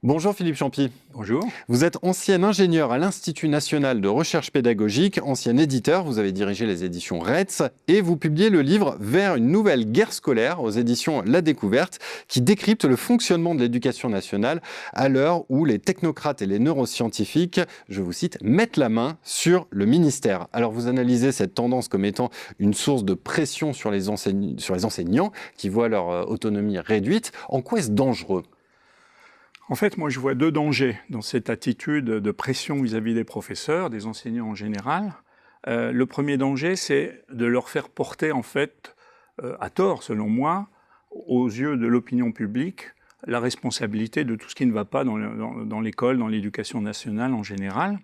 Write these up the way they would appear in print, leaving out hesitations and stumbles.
Bonjour Philippe Champy. Bonjour. Vous êtes ancien ingénieur à l'Institut national de recherche pédagogique, ancien éditeur, vous avez dirigé les éditions RETS et vous publiez le livre Vers une nouvelle guerre scolaire aux éditions La Découverte qui décrypte le fonctionnement de l'éducation nationale à l'heure où les technocrates et les neuroscientifiques, je vous cite, mettent la main sur le ministère. Alors vous analysez cette tendance comme étant une source de pression sur les enseignants qui voient leur autonomie réduite. En quoi est-ce dangereux ? En fait, moi, je vois deux dangers dans cette attitude de pression vis-à-vis des professeurs, des enseignants en général. Le premier danger, c'est de leur faire porter, en fait, à tort, selon moi, aux yeux de l'opinion publique, la responsabilité de tout ce qui ne va pas dans l'école, dans l'éducation nationale en général,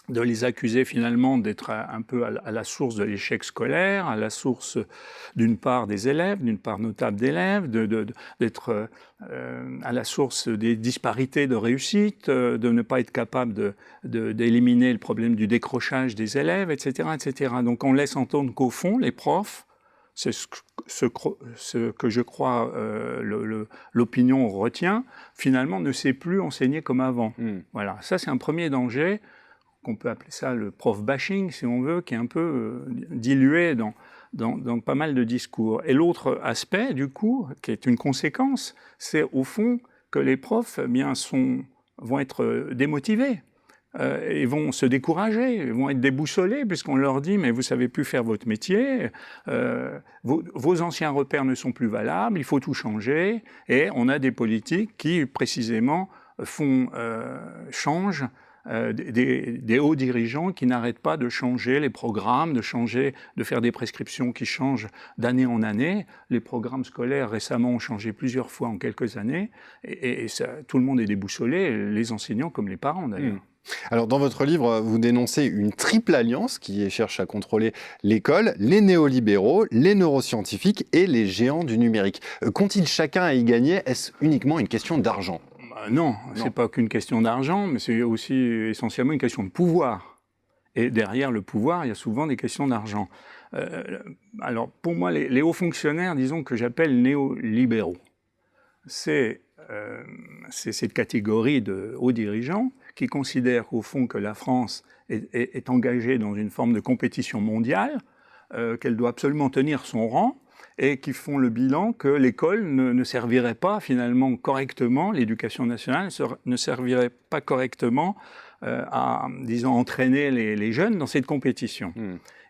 de les accuser finalement d'être un peu à la source de l'échec scolaire, à la source d'une part des élèves, d'une part notable d'élèves, d'être à la source des disparités de réussite, de ne pas être capable d'éliminer le problème du décrochage des élèves, etc., etc. Donc on laisse entendre qu'au fond, les profs, c'est ce que je crois l'opinion retient, finalement ne sait plus enseigner comme avant. Voilà, ça c'est un premier danger. On peut appeler ça le prof bashing, si on veut, qui est un peu dilué dans pas mal de discours. Et l'autre aspect, du coup, qui est une conséquence, c'est au fond que les profs vont être démotivés. Ils vont se décourager, ils vont être déboussolés, puisqu'on leur dit « mais vous ne savez plus faire votre métier, vos anciens repères ne sont plus valables, il faut tout changer ». Et on a des politiques qui, précisément, changent des hauts dirigeants qui n'arrêtent pas de changer les programmes, de faire des prescriptions qui changent d'année en année. Les programmes scolaires récemment ont changé plusieurs fois en quelques années et ça, tout le monde est déboussolé, les enseignants comme les parents d'ailleurs. Alors, dans votre livre, vous dénoncez une triple alliance qui cherche à contrôler l'école, les néolibéraux, les neuroscientifiques et les géants du numérique. Qu'ont-ils chacun à y gagner ? Est-ce uniquement une question d'argent ? Non, c'est pas qu'une question d'argent, mais c'est aussi essentiellement une question de pouvoir. Et derrière le pouvoir, il y a souvent des questions d'argent. Alors, pour moi, les hauts fonctionnaires, disons que j'appelle néolibéraux. C'est cette catégorie de hauts dirigeants qui considèrent au fond que la France est engagée dans une forme de compétition mondiale, qu'elle doit absolument tenir son rang, et qui font le bilan que l'école ne servirait pas finalement correctement, l'éducation nationale ne servirait pas correctement à, disons, entraîner les jeunes dans cette compétition.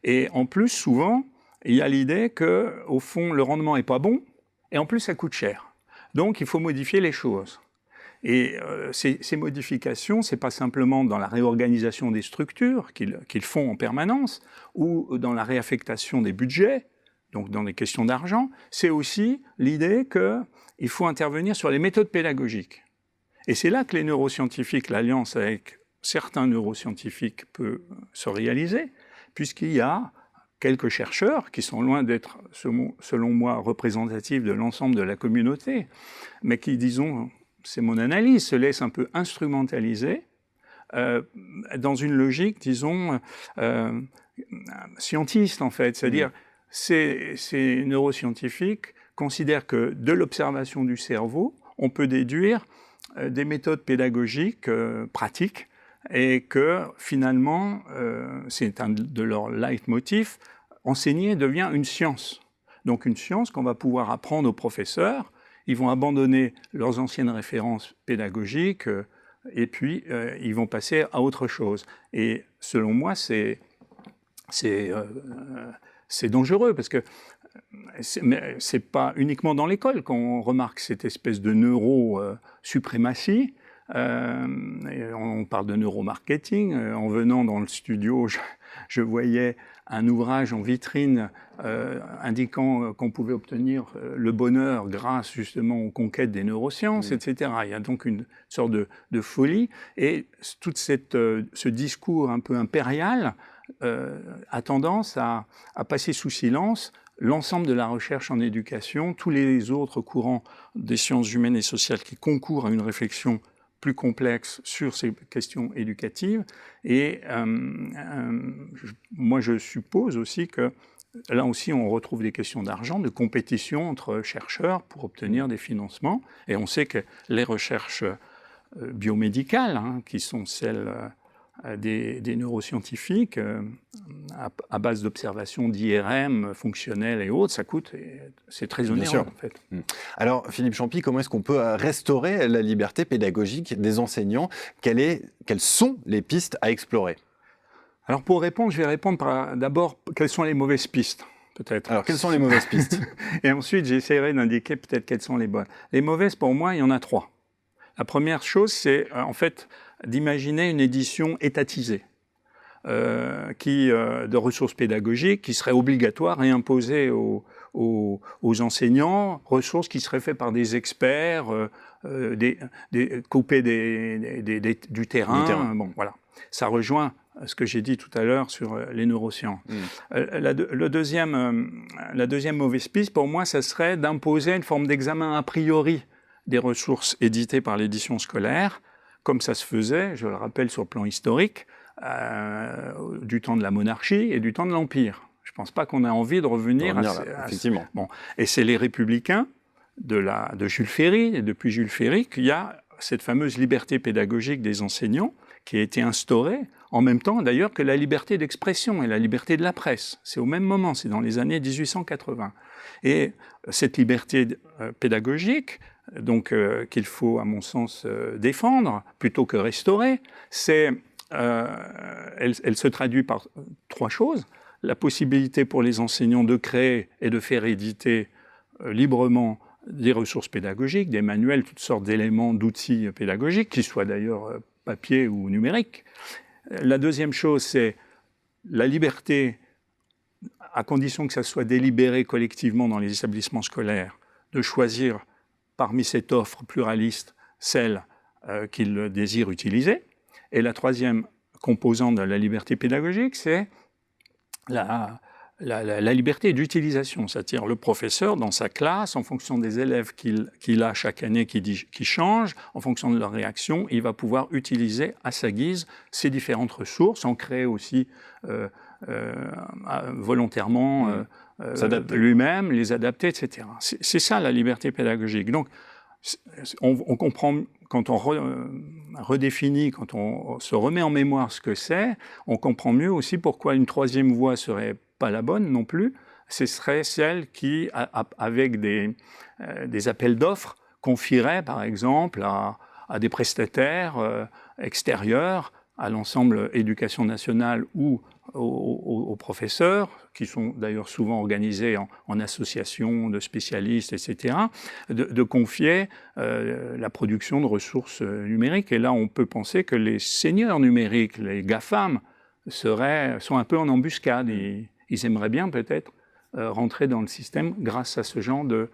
Et en plus, souvent, il y a l'idée qu'au fond, le rendement n'est pas bon, et en plus, ça coûte cher. Donc, il faut modifier les choses. Et ces modifications, ce n'est pas simplement dans la réorganisation des structures qu'ils font en permanence, ou dans la réaffectation des budgets, donc dans les questions d'argent, c'est aussi l'idée qu'il faut intervenir sur les méthodes pédagogiques. Et c'est là que les neuroscientifiques, l'alliance avec certains neuroscientifiques peut se réaliser, puisqu'il y a quelques chercheurs qui sont loin d'être, selon moi, représentatifs de l'ensemble de la communauté, mais qui, disons, c'est mon analyse, se laissent un peu instrumentaliser dans une logique, disons, scientiste en fait, c'est-à-dire ces neuroscientifiques considèrent que de l'observation du cerveau, on peut déduire des méthodes pédagogiques pratiques et que finalement, c'est un de leurs leitmotifs, enseigner devient une science. Donc une science qu'on va pouvoir apprendre aux professeurs, ils vont abandonner leurs anciennes références pédagogiques et puis ils vont passer à autre chose. Et selon moi, c'est dangereux parce que c'est pas uniquement dans l'école qu'on remarque cette espèce de neuro-suprématie. On parle de neuromarketing. En venant dans le studio, je voyais un ouvrage en vitrine indiquant qu'on pouvait obtenir le bonheur grâce justement aux conquêtes des neurosciences, etc. Il y a donc une sorte de folie. Et tout ce discours un peu impérial a tendance à passer sous silence l'ensemble de la recherche en éducation, tous les autres courants des sciences humaines et sociales qui concourent à une réflexion plus complexe sur ces questions éducatives. Et moi, je suppose aussi que là aussi, on retrouve des questions d'argent, de compétition entre chercheurs pour obtenir des financements. Et on sait que les recherches biomédicales, hein, qui sont celles des neuroscientifiques, à base d'observations d'IRM fonctionnelles et autres, ça coûte, c'est très onéreux en fait. Alors Philippe Champy, comment est-ce qu'on peut restaurer la liberté pédagogique des enseignants? Quelles sont les pistes à explorer? Alors pour répondre, je vais répondre d'abord quelles sont les mauvaises pistes, peut-être. Alors quelles sont les mauvaises pistes? Et ensuite j'essaierai d'indiquer peut-être quelles sont les bonnes. Les mauvaises, pour moi, il y en a 3. La première chose, c'est en fait d'imaginer une édition étatisée de ressources pédagogiques qui serait obligatoire et imposée aux enseignants, ressources qui seraient faites par des experts, coupées du terrain. Bon, voilà. Ça rejoint ce que j'ai dit tout à l'heure sur les neurosciences. La deuxième mauvaise piste, pour moi, ça serait d'imposer une forme d'examen a priori des ressources éditées par l'édition scolaire, comme ça se faisait, je le rappelle, sur le plan historique, du temps de la monarchie et du temps de l'Empire. Je ne pense pas qu'on a envie de revenir effectivement. Bon. Et c'est les Républicains de Jules Ferry, et depuis Jules Ferry, qu'il y a cette fameuse liberté pédagogique des enseignants qui a été instaurée, en même temps d'ailleurs que la liberté d'expression et la liberté de la presse. C'est au même moment, c'est dans les années 1880. Et cette liberté pédagogique, donc qu'il faut, à mon sens, défendre plutôt que restaurer, elle se traduit par 3 choses. La possibilité pour les enseignants de créer et de faire éditer librement des ressources pédagogiques, des manuels, toutes sortes d'éléments, d'outils pédagogiques, qu'ils soient d'ailleurs papier ou numériques. La deuxième chose, c'est la liberté, à condition que ça soit délibéré collectivement dans les établissements scolaires, de choisir parmi cette offre pluraliste celle qu'ils désirent utiliser. Et la troisième composante de la liberté pédagogique, c'est la liberté d'utilisation, c'est-à-dire le professeur dans sa classe, en fonction des élèves qu'il a chaque année qui changent, en fonction de leur réaction, il va pouvoir utiliser à sa guise ces différentes ressources, en créer aussi volontairement lui-même, les adapter, etc. C'est ça la liberté pédagogique. Donc, on comprend, quand on redéfinit, quand on se remet en mémoire ce que c'est, on comprend mieux aussi pourquoi une troisième voie serait pas la bonne non plus. Ce serait celle qui, avec des appels d'offres, confierait par exemple à des prestataires extérieurs, à l'ensemble éducation nationale ou aux professeurs, qui sont d'ailleurs souvent organisés en associations de spécialistes, etc., de confier la production de ressources numériques. Et là, on peut penser que les seigneurs numériques, les GAFAM, sont un peu en embuscade. Ils aimeraient bien peut-être rentrer dans le système grâce à ce genre de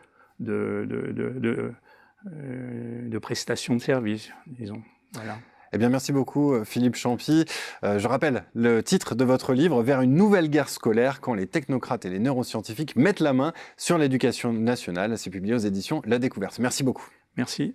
prestations de services, disons. Voilà. Eh bien, merci beaucoup, Philippe Champy. Je rappelle le titre de votre livre, « Vers une nouvelle guerre scolaire, quand les technocrates et les neuroscientifiques mettent la main sur l'éducation nationale ». C'est publié aux éditions La Découverte. Merci beaucoup. Merci.